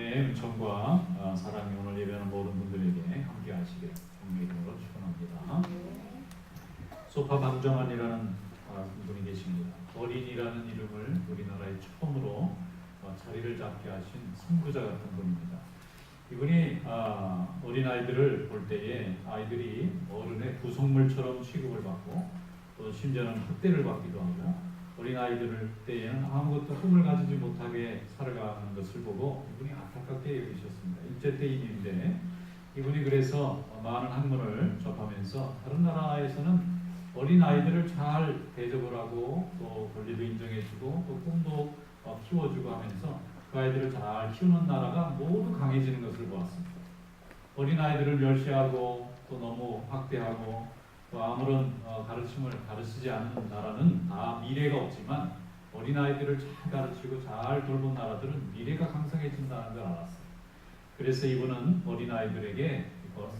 하나님의 은총과 사랑이 오늘 예배하는 모든 분들에게 함께 하시길 주님의 이름으로 축원합니다. 소파 방정환이라는 분이 계십니다. 어린이라는 이름을 우리나라에 처음으로 자리를 잡게 하신 선구자 같은 분입니다. 이분이 어린아이들을 볼 때에 아이들이 어른의 부속물처럼 취급을 받고 또 심지어는 학대를 받기도 하고 어린아이들 때에는 아무것도 꿈을 가지지 못하게 살아가는 것을 보고 이분이 안타깝게 여기셨습니다. 일제태인인데 이분이 그래서 많은 학문을 접하면서 다른 나라에서는 어린아이들을 잘 대접을 하고 또 권리도 인정해주고 또 꿈도 키워주고 하면서 그 아이들을 잘 키우는 나라가 모두 강해지는 것을 보았습니다. 어린아이들을 멸시하고 또 너무 학대하고 또 아무런 가르침을 가르치지 않는 나라는 다 미래가 없지만 어린아이들을 잘 가르치고 잘 돌본 나라들은 미래가 강성해진다는 걸 알았어요. 그래서 이분은 어린아이들에게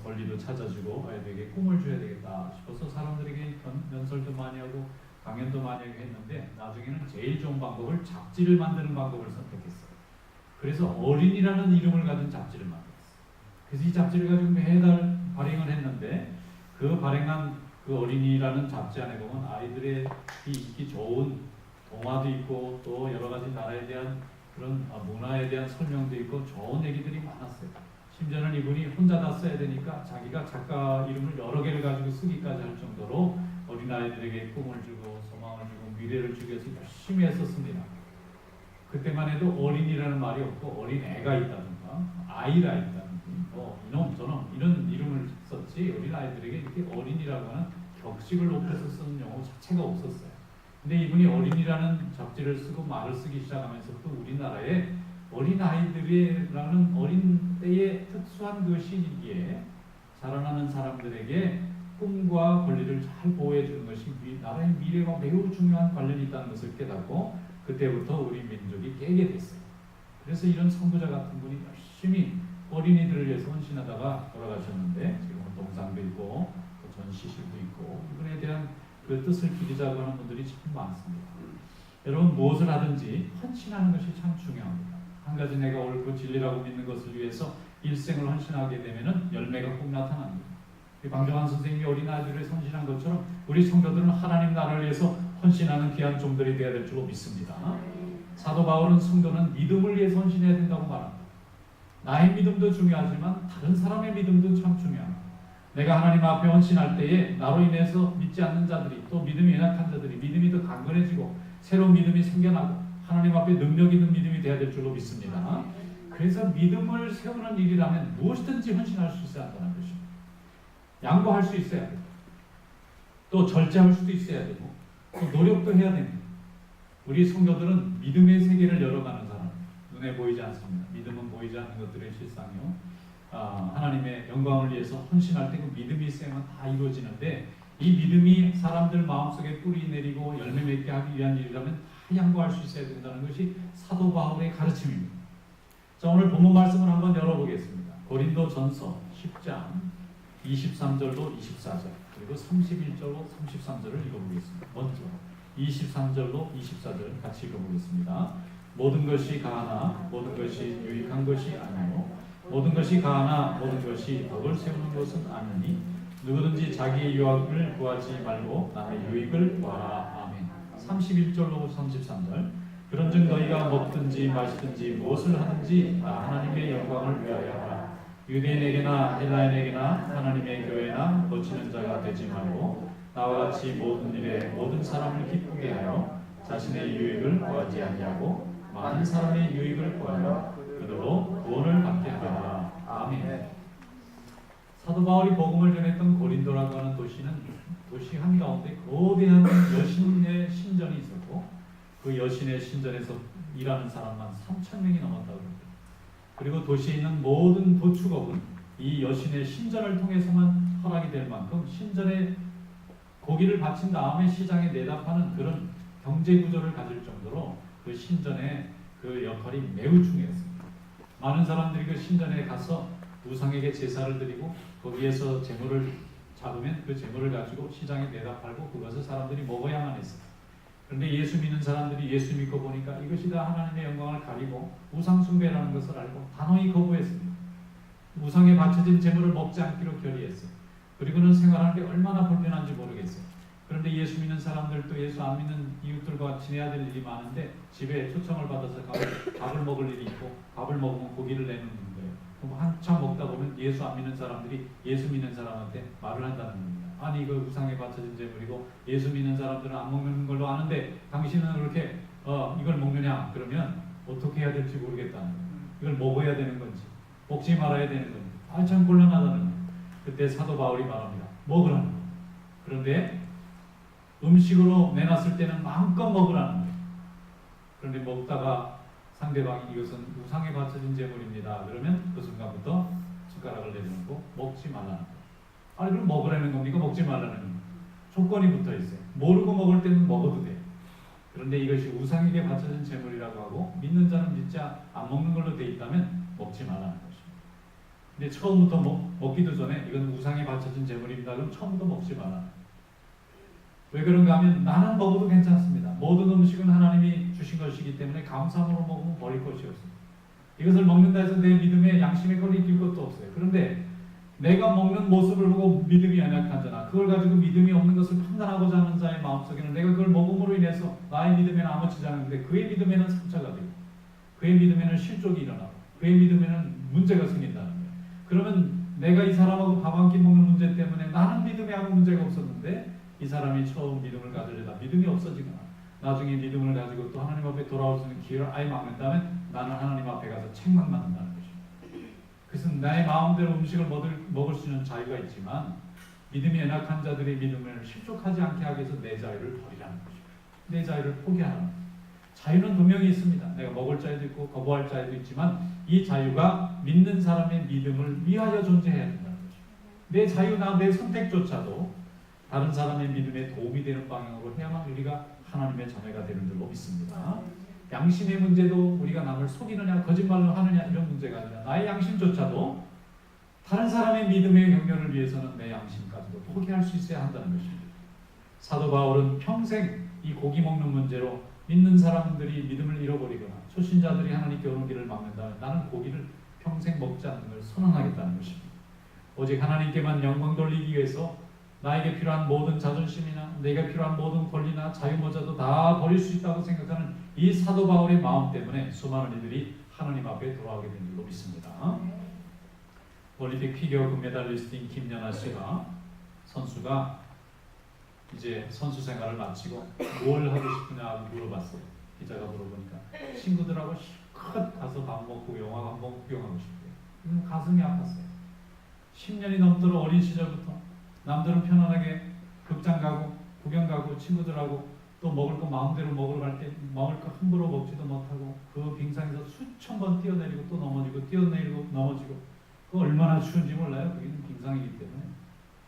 권리도 찾아주고 아이들에게 꿈을 줘야 되겠다 싶어서 사람들에게 연설도 많이 하고 강연도 많이 하고 했는데 나중에는 제일 좋은 방법을 잡지를 만드는 방법을 선택했어요. 그래서 어린이라는 이름을 가진 잡지를 만들었어요. 그래서 이 잡지를 가지고 매달 발행을 했는데 그 발행한 그 어린이라는 잡지 안에 보면 아이들의 읽기 좋은 동화도 있고 또 여러 가지 나라에 대한 그런 문화에 대한 설명도 있고 좋은 얘기들이 많았어요. 심지어는 이분이 혼자 다 써야 되니까 자기가 작가 이름을 여러 개를 가지고 쓰기까지 할 정도로 어린아이들에게 꿈을 주고 소망을 주고 미래를 주기 위해서 열심히 했었습니다. 그때만 해도 어린이라는 말이 없고 어린애가 있다든가 아이가 있다든가 뭐 이놈 저놈 이런 이름을 썼지 어린아이들에게 이렇게 어린이라고 하는 격식을 높여서 쓰는 용어 자체가 없었어요. 근데 이분이 어린이라는 잡지를 쓰고 말을 쓰기 시작하면서부터 우리나라에 어린아이들이라는 어린 때의 특수한 그 시기에 자라나는 사람들에게 꿈과 권리를 잘 보호해 주는 것이 나라의 미래와 매우 중요한 관련이 있다는 것을 깨닫고 그때부터 우리 민족이 깨게 됐어요. 그래서 이런 선구자 같은 분이 열심히 어린이들을 위해서 헌신하다가 돌아가셨는데 지금은 동상도 있고 또 전시실도 있고 이분에 대한 그 뜻을 기리자고 하는 분들이 참 많습니다. 여러분 무엇을 하든지 헌신하는 것이 참 중요합니다. 한 가지 내가 옳고 진리라고 믿는 것을 위해서 일생을 헌신하게 되면은 열매가 꼭 나타납니다. 방정환 선생님이 어린아이들을 헌신한 것처럼 우리 성도들은 하나님 나라를 위해서 헌신하는 귀한 종들이 되어야 될 줄로 믿습니다. 사도 바울은 성도는 믿음을 위해서 헌신해야 된다고 말합니다. 나의 믿음도 중요하지만 다른 사람의 믿음도 참 중요합니다. 내가 하나님 앞에 헌신할 때에 나로 인해서 믿지 않는 자들이 또 믿음이 연약한 자들이 믿음이 더 강건해지고 새로운 믿음이 생겨나고 하나님 앞에 능력 있는 믿음이 되어야 될 줄로 믿습니다. 그래서 믿음을 세우는 일이라면 무엇이든지 헌신할 수 있어야 한다는 것입니다. 양보할 수 있어야 되고 또 절제할 수도 있어야 되고 또 노력도 해야 됩니다. 우리 성도들은 믿음의 세계를 열어가는 사람, 눈에 보이지 않습니다. 믿음은 보이지 않는 것들의 실상이요. 하나님의 영광을 위해서 헌신할 때 그 믿음이 있어야만 다 이루어지는데 이 믿음이 사람들 마음속에 뿌리 내리고 열매 맺게 하기 위한 일이라면 다 양보할 수 있어야 된다는 것이 사도 바울의 가르침입니다. 자, 오늘 본문 말씀을 한번 열어보겠습니다. 고린도 전서 10장 23절로 24절 그리고 31절로 33절을 읽어보겠습니다. 먼저 23절로 24절 같이 읽어보겠습니다. 모든 것이 가하나 모든 것이 유익한 것이 아니요 모든 것이 가하나 모든 것이 덕을 세우는 것은 아니니 누구든지 자기의 유익을 구하지 말고 남의 유익을 구하라. 아멘. 31절로 33절 그런즉 너희가 먹든지 마시든지 무엇을 하든지 다 하나님의 영광을 위하여 하라. 유대인에게나 헬라인에게나 하나님의 교회나 거치는 자가 되지 말고 나와 같이 모든 일에 모든 사람을 기쁘게 하여 자신의 유익을 구하지 아니하고 많은 사람의 유익을 구하여 그들로 구원을 받게 하라. 아멘. 사도 바울이 복음을 전했던 고린도라고 하는 도시는 도시 한가운데 거대한 여신의 신전이 있었고 그 여신의 신전에서 일하는 사람만 3,000명이 넘었다고 합니다. 그리고 도시에 있는 모든 도축업은 이 여신의 신전을 통해서만 허락이 될 만큼 신전에 고기를 바친 다음에 시장에 내다 파는 그런 경제 구조를 가질 정도로 그 신전의 그 역할이 매우 중요했습니다. 많은 사람들이 그 신전에 가서 우상에게 제사를 드리고 거기에서 재물을 잡으면 그 재물을 가지고 시장에 내다 팔고 그것을 사람들이 먹어야만 했어요. 그런데 예수 믿는 사람들이 예수 믿고 보니까 이것이 다 하나님의 영광을 가리고 우상 숭배라는 것을 알고 단호히 거부했습니다. 우상에 바쳐진 재물을 먹지 않기로 결의했어요. 그리고는 생활하는 게 얼마나 불편한지 모르겠어요. 그런데 예수 믿는 사람들도 예수 안 믿는 이웃들과 지내야 될 일이 많은데 집에 초청을 받아서 밥을 먹을 일이 있고 밥을 먹으면 고기를 내놓는 거예요. 그럼 한참 먹다 보면 예수 안 믿는 사람들이 예수 믿는 사람한테 말을 한다는 겁니다. 아니 이거 우상에 바쳐진 재물이고 예수 믿는 사람들은 안 먹는 걸로 아는데 당신은 그렇게 이걸 먹느냐? 그러면 어떻게 해야 될지 모르겠다는 거예요. 이걸 먹어야 되는 건지 먹지 말아야 되는 건지 참 곤란하다는 거예요. 그때 사도 바울이 말합니다. 먹으라는 거예요. 그런데 음식으로 내놨을 때는 마음껏 먹으라는 거예요. 그런데 먹다가 상대방이 이것은 우상에 바쳐진 재물입니다. 그러면 그 순간부터 숟가락을 내려놓고 먹지 말라는 거예요. 아니 그럼 먹으라는 겁니까? 먹지 말라는 겁니까? 조건이 붙어 있어요. 모르고 먹을 때는 먹어도 돼요. 그런데 이것이 우상에게 바쳐진 재물이라고 하고 믿는 자는 믿지 안 먹는 걸로 돼 있다면 먹지 말라는 것입니다. 근데 처음부터 먹기도 전에 이건 우상에 바쳐진 재물입니다. 그럼 처음부터 먹지 말라는 거예요. 왜 그런가 하면 나는 먹어도 괜찮습니다. 모든 음식은 하나님이 주신 것이기 때문에 감사함으로 먹으면 버릴 것이 없습니다. 이것을 먹는다 해서 내 믿음에 양심의 거리 낄 것도 없어요. 그런데 내가 먹는 모습을 보고 믿음이 연약한 자나 그걸 가지고 믿음이 없는 것을 판단하고자 하는 자의 마음속에는 내가 그걸 먹음으로 인해서 나의 믿음에는 아무렇지 않은데 그의 믿음에는 상처가 되고 그의 믿음에는 실족이 일어나고 그의 믿음에는 문제가 생긴다는 거예요. 그러면 내가 이 사람하고 밥 한 끼 먹는 문제 때문에 나는 믿음에 아무 문제가 없었는데 이 사람이 처음 믿음을 가지려다 믿음이 없어지거나 나중에 믿음을 가지고 또 하나님 앞에 돌아올 수 있는 기회를 아예 막는다면 나는 하나님 앞에 가서 책망 받는다는 것입니다. 그것은 나의 마음대로 음식을 먹을 수 있는 자유가 있지만 믿음이 연약한 자들의 믿음을 실족하지 않게 하기 위해서 내 자유를 버리라는 것입니다. 내 자유를 포기하라는 것입니다. 자유는 분명히 있습니다. 내가 먹을 자유도 있고 거부할 자유도 있지만 이 자유가 믿는 사람의 믿음을 위하여 존재해야 된다는 것입니다. 내 자유나 내 선택조차도 다른 사람의 믿음에 도움이 되는 방향으로 해야만 우리가 하나님의 자녀가 되는 줄로 믿습니다. 양심의 문제도 우리가 남을 속이느냐 거짓말을 하느냐 이런 문제가 아니라 나의 양심조차도 다른 사람의 믿음의 경륜을 위해서는 내 양심까지도 포기할 수 있어야 한다는 것입니다. 사도 바울은 평생 이 고기 먹는 문제로 믿는 사람들이 믿음을 잃어버리거나 초신자들이 하나님께 오는 길을 막는다면 나는 고기를 평생 먹지 않는 걸 선언하겠다는 것입니다. 오직 하나님께만 영광 돌리기 위해서 나에게 필요한 모든 자존심이나 내가 필요한 모든 권리나 자유모자도 다 버릴 수 있다고 생각하는 이 사도 바울의 마음 때문에 수많은 이들이 하나님 앞에 돌아오게 된 줄로 믿습니다. 올림픽 피겨 금메달리스트인 김연아 씨가 선수가 이제 선수 생활을 마치고 뭘 하고 싶으냐고 물어봤어요. 기자가 물어보니까 친구들하고 실컷 가서 밥 먹고 영화 한번 구경하고 싶대요. 가슴이 아팠어요. 10년이 넘도록 어린 시절부터 남들은 편안하게 극장 가고 구경 가고 친구들하고 또 먹을 거 마음대로 먹으러 갈 때 먹을 거 함부로 먹지도 못하고 그 빙상에서 수천 번 뛰어내리고 또 넘어지고 뛰어내리고 넘어지고 그 얼마나 추운지 몰라요. 거기는 빙상이기 때문에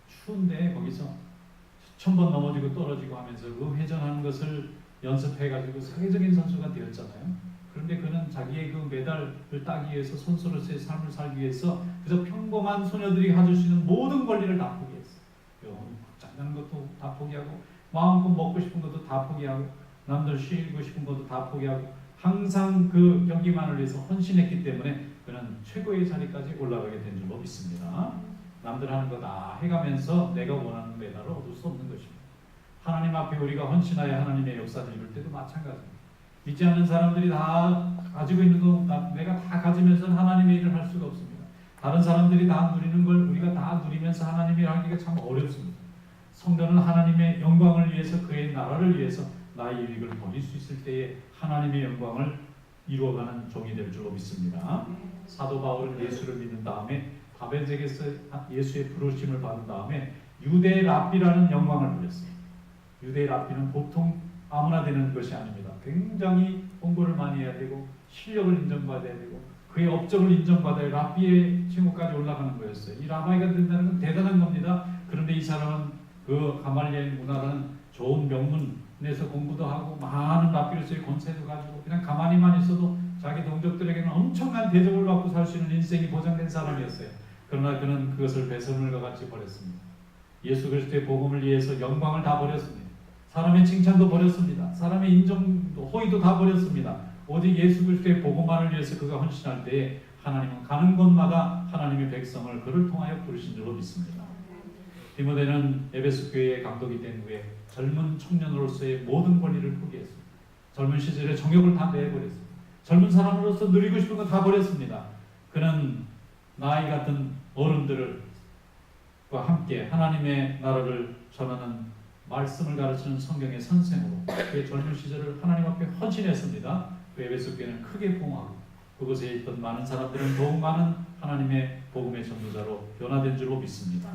추운데 거기서 수천 번 넘어지고 떨어지고 하면서 그 회전하는 것을 연습해가지고 세계적인 선수가 되었잖아요. 그런데 그는 자기의 그 메달을 따기 위해서 선수로서의 삶을 살기 위해서 그저 평범한 소녀들이 가질 수 있는 모든 권리를 다 포기했어요. 장난 것도 다 포기하고 마음껏 먹고 싶은 것도 다 포기하고 남들 쉬고 싶은 것도 다 포기하고 항상 그 경기만을 위해서 헌신했기 때문에 그는 최고의 자리까지 올라가게 된 줄로 믿습니다. 남들 하는 거 다 해가면서 내가 원하는 메달을 얻을 수 없는 것입니다. 하나님 앞에 우리가 헌신하여 하나님의 역사를 이룰 때도 마찬가지입니다. 믿지 않는 사람들이 다 가지고 있는 거 내가 다 가지면서 하나님의 일을 할 수가 없습니다. 다른 사람들이 다 누리는 걸 우리가 다 누리면서 하나님의 일을 하기가 참 어렵습니다. 성도는 하나님의 영광을 위해서 그의 나라를 위해서 나의 유익을 버릴 수 있을 때에 하나님의 영광을 이루어가는 종이 될 줄로 믿습니다. 사도 바울은 예수를 믿는 다음에 다베섹에서 예수의 부르심을 받은 다음에 유대 랍비라는 영광을 누렸어요. 유대 랍비는 보통 아무나 되는 것이 아닙니다. 굉장히 공부를 많이 해야 되고 실력을 인정받아야 되고 그의 업적을 인정받아야 랍비의 칭호까지 올라가는 거였어요. 이 라바이가 된다는 건 대단한 겁니다. 그런데 이 사람은 그 가말리엘 문화라는 좋은 명문에서 공부도 하고 많은 랍비로서의 권세도 가지고 그냥 가만히만 있어도 자기 동족들에게는 엄청난 대접을 받고 살 수 있는 인생이 보장된 사람이었어요. 그러나 그는 그것을 배설물과 같이 버렸습니다. 예수 그리스도의 복음을 위해서 영광을 다 버렸습니다. 사람의 칭찬도 버렸습니다. 사람의 인정도 호의도 다 버렸습니다. 오직 예수 그리스도의 복음만을 위해서 그가 헌신할 때에 하나님은 가는 곳마다 하나님의 백성을 그를 통하여 부르신 줄로 믿습니다. 디모데는 에베소 교회의 감독이 된 후에 젊은 청년으로서의 모든 권리를 포기했습니다. 젊은 시절의 정욕을 다 내버렸습니다. 젊은 사람으로서 누리고 싶은 거 다 버렸습니다. 그는 나이 같은 어른들과 함께 하나님의 나라를 전하는 말씀을 가르치는 성경의 선생으로 그의 젊은 시절을 하나님 앞에 헌신했습니다. 그 에베소 교회는 크게 부흥하고 그곳에 있던 많은 사람들은 더욱 많은 하나님의 복음의 전도자로 변화된 줄로 믿습니다.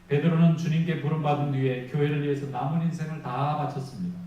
베드로는 주님께 부름받은 뒤에 교회를 위해서 남은 인생을 다 바쳤습니다.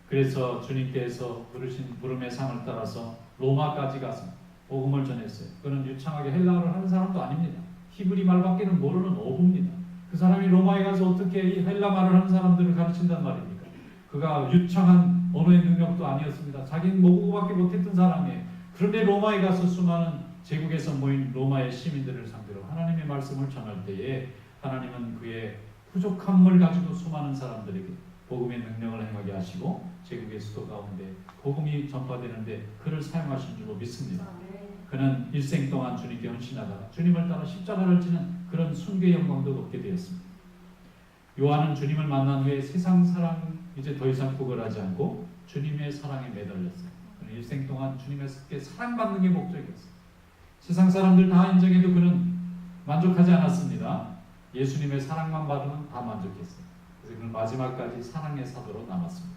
그래서 주님께서 부르신 부름의 상을 따라서 로마까지 가서 복음을 전했어요. 그는 유창하게 헬라어를 하는 사람도 아닙니다. 히브리 말밖에는 모르는 어부입니다. 그 사람이 로마에 가서 어떻게 이 헬라 말을 하는 사람들을 가르친단 말입니까? 그가 유창한 언어의 능력도 아니었습니다. 자기는 모국어밖에 못했던 사람이에요. 그런데 로마에 가서 수많은 제국에서 모인 로마의 시민들을 상대로 하나님의 말씀을 전할 때에 하나님은 그의 부족함을 가지고 수많은 사람들에게 복음의 능력을 행하게 하시고 제국의 수도 가운데 복음이 전파되는데 그를 사용하신 줄로 믿습니다. 그는 일생 동안 주님께 헌신하다가 주님을 따라 십자가를 지는 그런 순교의 영광도 얻게 되었습니다. 요한은 주님을 만난 후에 세상 사랑 이제 더 이상 구걸하지 않고 주님의 사랑에 매달렸어요. 그는 일생 동안 주님에게 사랑받는 게 목적이었어요. 세상 사람들 다 인정해도 그는 만족하지 않았습니다. 예수님의 사랑만 받으면 다 만족했어요. 그래서 그는 마지막까지 사랑의 사도로 남았습니다.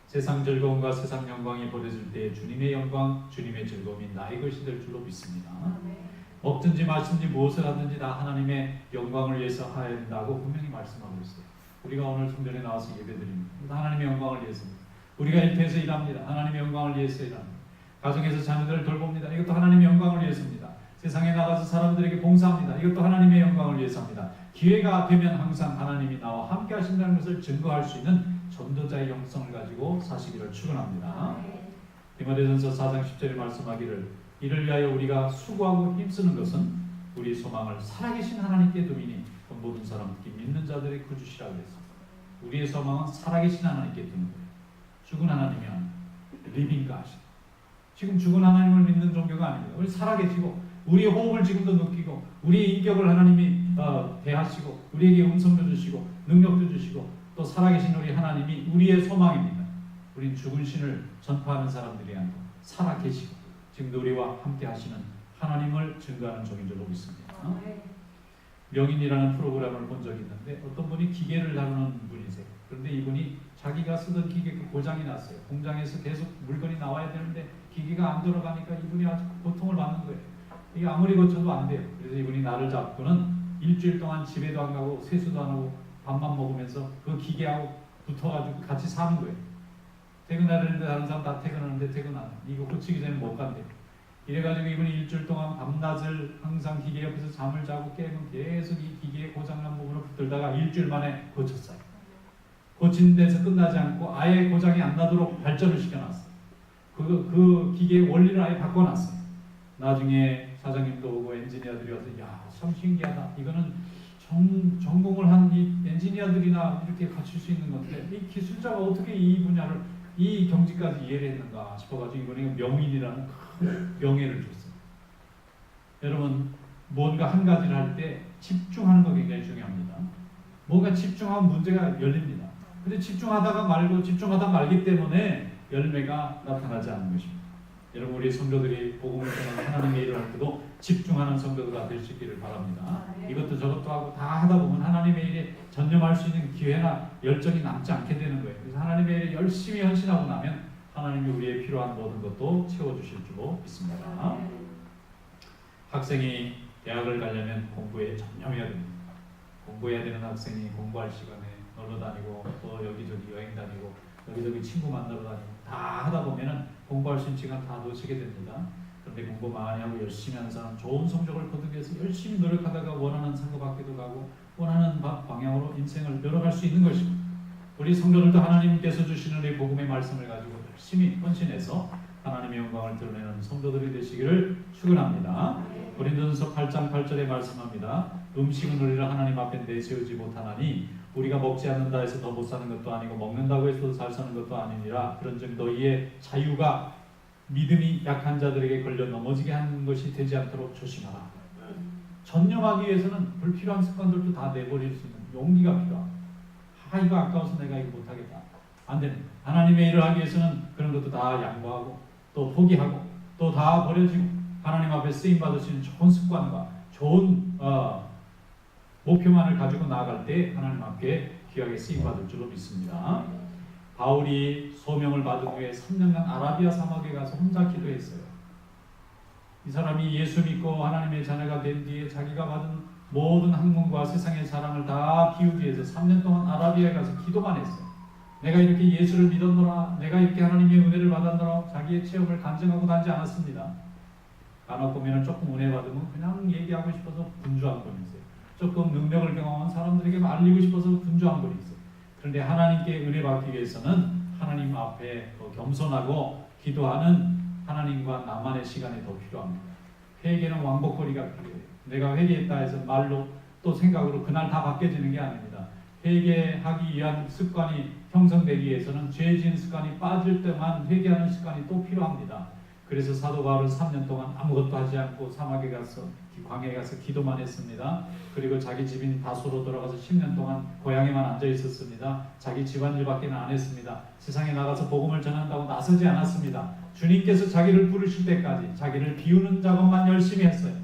세상 즐거움과 세상 영광이 버려질 때 주님의 영광, 주님의 즐거움이 나의 것이 될 줄로 믿습니다. 먹든지 마시든지 무엇을 하든지 다 하나님의 영광을 위해서 하야 된다고 분명히 말씀하고 있어요. 우리가 오늘 성전에 나와서 예배드립니다. 하나님의 영광을 위해서입니다. 우리가 일터에서 일합니다. 하나님의 영광을 위해서 일합니다. 가정에서 자녀들을 돌봅니다. 이것도 하나님의 영광을 위해서입니다. 세상에 나가서 사람들에게 봉사합니다. 이것도 하나님의 영광을 위해서입니다. 기회가 되면 항상 하나님이 나와 함께 하신다는 것을 증거할 수 있는 전도자의 영성을 가지고 사시기를 축원합니다. 디모데전서 4장 10절에 말씀하기를 이를 위하여 우리가 수고하고 힘쓰는 것은 우리 소망을 살아계신 하나님께 두미니 모든 사람 특히 믿는 자들의 구주시라고 했습니다. 우리의 소망은 살아계신 하나님께 두는 거예요. 죽은 하나님이 아니에요. 리빙 가시. 지금 죽은 하나님을 믿는 종교가 아닙니다. 우리 살아계시고 우리의 호흡을 지금도 느끼고 우리의 인격을 하나님이 대하시고 우리에게 음성도 주시고 능력도 주시고 또 살아계신 우리 하나님이 우리의 소망입니다. 우린 죽은 신을 전파하는 사람들이 아니고 살아계시고 지금도 우리와 함께 하시는 하나님을 증거하는 종인 줄로 믿습니다. 명인이라는 프로그램을 본 적이 있는데 어떤 분이 기계를 다루는 분이세요. 그런데 이분이 자기가 쓰던 기계가 고장이 났어요. 공장에서 계속 물건이 나와야 되는데 기계가 안 돌아가니까 이분이 아주 고통을 받는 거예요. 이게 아무리 고쳐도 안 돼요. 그래서 이분이 나를 잡고는 일주일 동안 집에도 안 가고 세수도 안 하고 밥만 먹으면서 그 기계하고 붙어가지고 같이 사는 거예요. 퇴근하려는데 다른 사람 다 퇴근하는데 퇴근 안 해. 이거 고치기 전에 못 간대요. 이래가지고 이분이 일주일 동안 밤낮을 항상 기계 옆에서 잠을 자고 깨면 계속 이 기계에 고장난 부분을 붙들다가 일주일 만에 고쳤어요. 고친 데서 끝나지 않고 아예 고장이 안 나도록 발전을 시켜놨어요. 그 기계의 원리를 아예 바꿔놨어요. 나중에 사장님도 오고 엔지니어들이 와서 야, 참 신기하다. 이거는 전공을 한 이 엔지니어들이나 이렇게 갖출 수 있는 건데 이 기술자가 어떻게 이 분야를 이 경지까지 이해를 했는가 싶어가지고 이번에 명인이라는 큰 명예를 줬어요. 여러분 뭔가 한 가지를 할 때 집중하는 거 굉장히 중요합니다. 뭔가 집중하면 문제가 열립니다. 근데 집중하다가 말기 때문에 열매가 나타나지 않는 것입니다. 여러분 우리 성도들이 복음을 전하는 하나님의 일을 할 때도 집중하는 성도가 될 수 있기를 바랍니다. 이것도 저것도 하고 다 하다 보면 하나님의 일에 전념할 수 있는 기회나 열정이 남지 않게 되는 거예요. 그래서 하나님의 일에 열심히 헌신하고 나면 하나님이 우리의 필요한 모든 것도 채워주실 줄로 믿습니다. 학생이 대학을 가려면 공부에 전념해야 됩니다. 공부해야 되는 학생이 공부할 시간에 놀러 다니고 또 여기저기 여행 다니고 여기저기 친구 만나러 다니고 다 하다 보면은 공부할 수 있는 시간 다 놓치게 됩니다. 그런데 공부 많이 하고 열심히 하는 사람 좋은 성적을 거두기 위해서 열심히 노력하다가 원하는 상급학교도 가고 원하는 방향으로 인생을 열어갈 수 있는 것입니다. 우리 성도들도 하나님께서 주시는 이 복음의 말씀을 가지고 열심히 헌신해서 하나님의 영광을 드러내는 성도들이 되시기를 축원합니다. 고린도전서 8장 8절에 말씀합니다. 음식은 우리를 하나님 앞에 내세우지 못하나니 우리가 먹지 않는다 해서 더 못 사는 것도 아니고 먹는다고 해서 잘 사는 것도 아니니라. 그런즉 너희의 자유가 믿음이 약한 자들에게 걸려 넘어지게 하는 것이 되지 않도록 조심하라. 전념하기 위해서는 불필요한 습관들도 다 내버릴 수 있는 용기가 필요합니다. 이거 아까워서 내가 이거 못하겠다. 안 됩니다. 하나님의 일을 하기 위해서는 그런 것도 다 양보하고 또 포기하고 또 다 버려지고 하나님 앞에 쓰임받을 수 있는 좋은 습관과 좋은 목표만을 가지고 나아갈 때 하나님 앞에 귀하게 쓰임받을 줄로 믿습니다. 바울이 소명을 받은 후에 3년간 아라비아 사막에 가서 혼자 기도했어요. 이 사람이 예수 믿고 하나님의 자녀가 된 뒤에 자기가 받은 모든 학문과 세상의 사랑을 다 비우기 위해서 3년 동안 아라비아에 가서 기도만 했어요. 내가 이렇게 예수를 믿었노라, 내가 이렇게 하나님의 은혜를 받았노라, 자기의 체험을 간증하고 다니지 않았습니다. 간혹 보면 조금 은혜 받으면 그냥 얘기하고 싶어서 분주한 분이 있어요. 조금 능력을 경험한 사람들에게 알리고 싶어서 분주한 분이 있어요. 그런데 하나님께 은혜 받기 위해서는 하나님 앞에 더 겸손하고 기도하는 하나님과 나만의 시간이 더 필요합니다. 회개는 왕복거리가 필요해요. 내가 회개했다 해서 말로 또 생각으로 그날 다 바뀌어지는 게 아닙니다. 회개하기 위한 습관이 형성되기 위해서는 죄 지은 습관이 빠질 때만 회개하는 습관이 또 필요합니다. 그래서 사도 바울은 3년 동안 아무것도 하지 않고 사막에 가서 광야에 가서 기도만 했습니다. 그리고 자기 집인 다소로 돌아가서 10년 동안 고향에만 앉아 있었습니다. 자기 집안일밖에는 안 했습니다. 세상에 나가서 복음을 전한다고 나서지 않았습니다. 주님께서 자기를 부르실 때까지 자기를 비우는 작업만 열심히 했어요.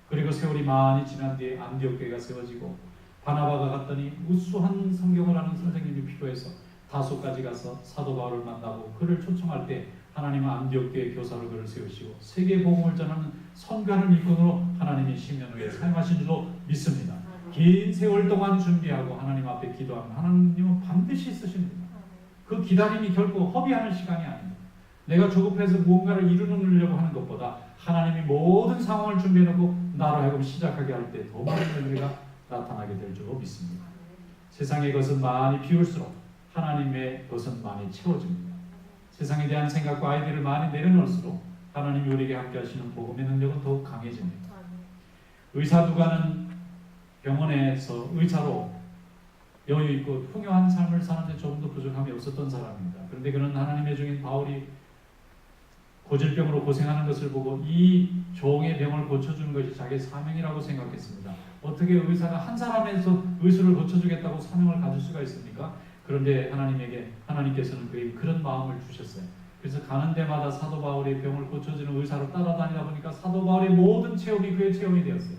그리고 세월이 많이 지난 뒤에 안디옥교회가 세워지고 바나바가 갔더니 우수한 성경을 아는 선생님이 필요해서 다소까지 가서 사도 바울을 만나고 그를 초청할 때 하나님은 안디옥교회 교사로 그를 세우시고 세계 복음을 전하는 선교하는 일꾼으로 하나님이 10년 후에 사용하신 줄로 믿습니다. 긴 세월 동안 준비하고 하나님 앞에 기도하면 하나님은 반드시 쓰십니다. 그 기다림이 결코 허비하는 시간이 아닙니다. 내가 조급해서 무언가를 이루려고 하는 것보다 하나님이 모든 상황을 준비해놓고 나로 하여금 시작하게 할 때 더 많은 은혜가 나타나게 될 줄로 믿습니다. 세상의 것은 많이 비울수록 하나님의 것은 많이 채워집니다. 세상에 대한 생각과 아이디어를 많이 내려놓을수록 하나님이 우리에게 함께 하시는 복음의 능력은 더욱 강해집니다. 의사 누가는 병원에서 의사로 여유 있고 풍요한 삶을 사는데 조금도 부족함이 없었던 사람입니다. 그런데 그는 하나님의 종인 바울이 고질병으로 고생하는 것을 보고 이 종의 병을 고쳐주는 것이 자기의 사명이라고 생각했습니다. 어떻게 의사가 한 사람에서 의술을 고쳐주겠다고 사명을 가질 수가 있습니까? 그런데 하나님께서는 그에게 그런 마음을 주셨어요. 그래서 가는 데마다 사도 바울의 병을 고쳐주는 의사로 따라다니다 보니까 사도 바울의 모든 체험이 그의 체험이 되었어요.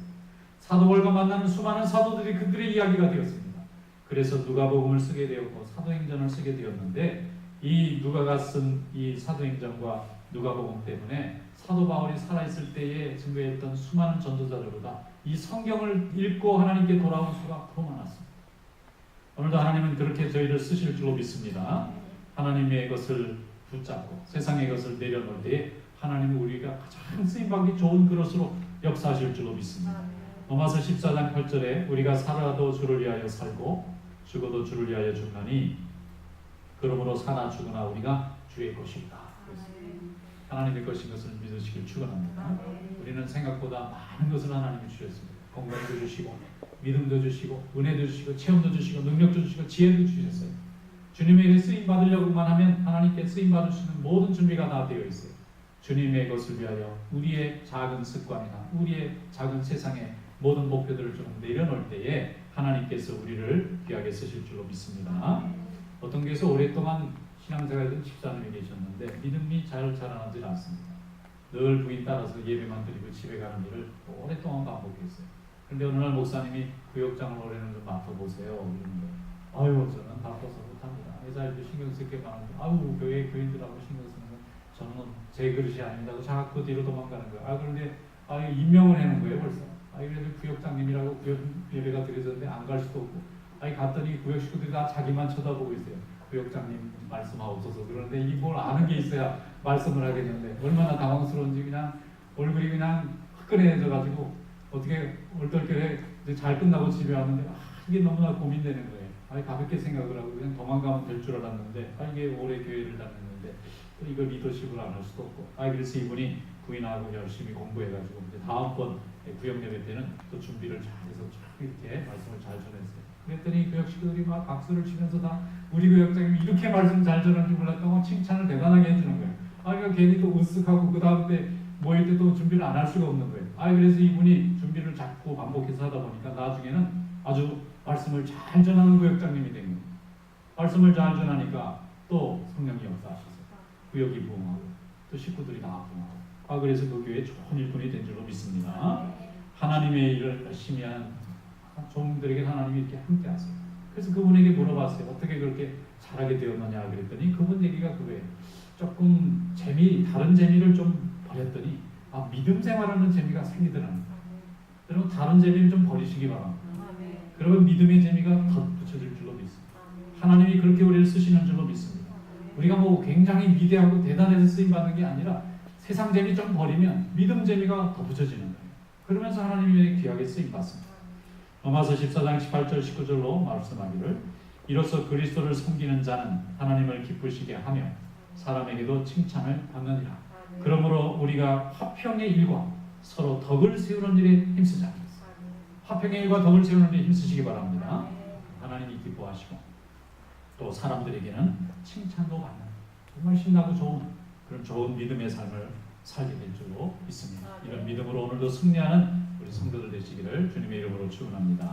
사도 바울과 만나는 수많은 사도들이 그들의 이야기가 되었습니다. 그래서 누가복음을 쓰게 되었고 사도행전을 쓰게 되었는데 이 누가가 쓴 이 사도행전과 누가복음 때문에 사도 바울이 살아있을 때에 증거했던 수많은 전도자들보다 이 성경을 읽고 하나님께 돌아온 수가 더 많았습니다. 오늘도 하나님은 그렇게 저희를 쓰실 줄로 믿습니다. 하나님의 것을 붙잡고 세상의 것을 내려놓을 때 하나님은 우리가 가장 쓰임받기 좋은 그릇으로 역사하실 줄로 믿습니다. 로마서 14장 8절에 우리가 살아도 주를 위하여 살고 죽어도 주를 위하여 죽나니 그러므로 사나 죽으나 우리가 주의 것이다. 하나님의 것인 것을 믿으시길 축원합니다. 우리는 생각보다 많은 것을 하나님이 주셨습니다. 건강도 주시고 믿음도 주시고 은혜도 주시고 체험도 주시고 능력도 주시고 지혜도 주셨어요. 주님에게 쓰임 받으려고만 하면 하나님께 쓰임 받을 수 있는 모든 준비가 다 되어 있어요. 주님의 것을 위하여 우리의 작은 습관이나 우리의 작은 세상의 모든 목표들을 좀 내려놓을 때에 하나님께서 우리를 귀하게 쓰실 줄로 믿습니다. 어떤 교회에서 오랫동안 신앙생활을 집사님이 계셨는데 믿음이 잘 자라나지 않습니다. 늘 부인 따라서 예배만 드리고 집에 가는 일을 오랫동안 반복했어요. 그런데 어느 날 목사님이 구역장을 올해는 좀 맡아보세요. 이러는 거예요. 아유 저는 바빠서 못합니다. 회사일도 신경 쓸 게 많은데 아유 교회 교인들하고 신경 쓰는 건 저는 제 그릇이 아닙니다. 자꾸 뒤로 도망가는 거예요. 그런데 임명을 해놓은 거예요 벌써. 그래도 구역장님이라고 구역 예배가 드려졌는데 안 갈 수도 없고 갔더니 구역 식구들이 다 자기만 쳐다보고 있어요. 구역장님 말씀하옵소서. 그런데 이 뭘 아는 게 있어야 말씀을 하겠는데 얼마나 당황스러운지 그냥 얼굴이 그냥 화끈해져가지고 어떻게 얼떨결에 잘 끝나고 집에 왔는데 이게 너무나 고민되는 거예요. 가볍게 생각을 하고 그냥 도망가면 될 줄 알았는데 이게 오래 교회를 다녔는데 또 이걸 리더십을 안 할 수도 없고 그래서 이분이 부인하고 열심히 공부해가지고 이제 다음번 구역 예배 때는 또 준비를 잘해서 이렇게 말씀을 잘 전했어요. 그랬더니 교역 식구들이 막 박수를 치면서 다 우리 교역장님이 이렇게 말씀 잘 전하는지 몰랐다고 칭찬을 대단하게 해주는 거예요. 그러니까 괜히 또 으쓱하고 그 다음 때 모일 때 또 준비를 안 할 수가 없는 거예요. 그래서 이분이 준비를 자꾸 반복해서 하다 보니까 나중에는 아주 말씀을 잘 전하는 교역장님이 된 거예요. 말씀을 잘 전하니까 또 성령이 역사하셨어요. 구역이 부흥하고 또 식구들이 다 부흥하고 그래서 그 교회에 좋은 일꾼이 된 줄로 믿습니다. 하나님의 일을 열심히 하는 종들에게 하나님이 이렇게 함께 하세요. 그래서 그분에게 물어봤어요. 어떻게 그렇게 잘하게 되었느냐 그랬더니 그분 얘기가 그거예요. 조금 다른 재미를 좀 버렸더니 믿음 생활하는 재미가 생기더라는 거예요. 여러분 다른 재미를 좀 버리시기 바랍니다. 그러면 믿음의 재미가 더 붙여질 줄로 믿습니다. 하나님이 그렇게 우리를 쓰시는 줄로 믿습니다. 우리가 뭐 굉장히 위대하고 대단해서 쓰임받는 게 아니라 세상 재미 좀 버리면 믿음 재미가 더 붙여지는 거예요. 그러면서 하나님의 귀하게 쓰임받습니다. 로마서 14장 18절 19절로 말씀하기를 이로써 그리스도를 섬기는 자는 하나님을 기쁘시게 하며 사람에게도 칭찬을 받느니라. 그러므로 우리가 화평의 일과 서로 덕을 세우는 일에 힘쓰자. 화평의 일과 덕을 세우는 일에 힘쓰시기 바랍니다. 하나님이 기뻐하시고 또 사람들에게는 칭찬도 받는 정말 신나고 좋은 믿음의 삶을 살게 될 줄로 믿습니다. 이런 믿음으로 오늘도 승리하는 우리 성도들 되시기를 주님의 이름으로 축원합니다.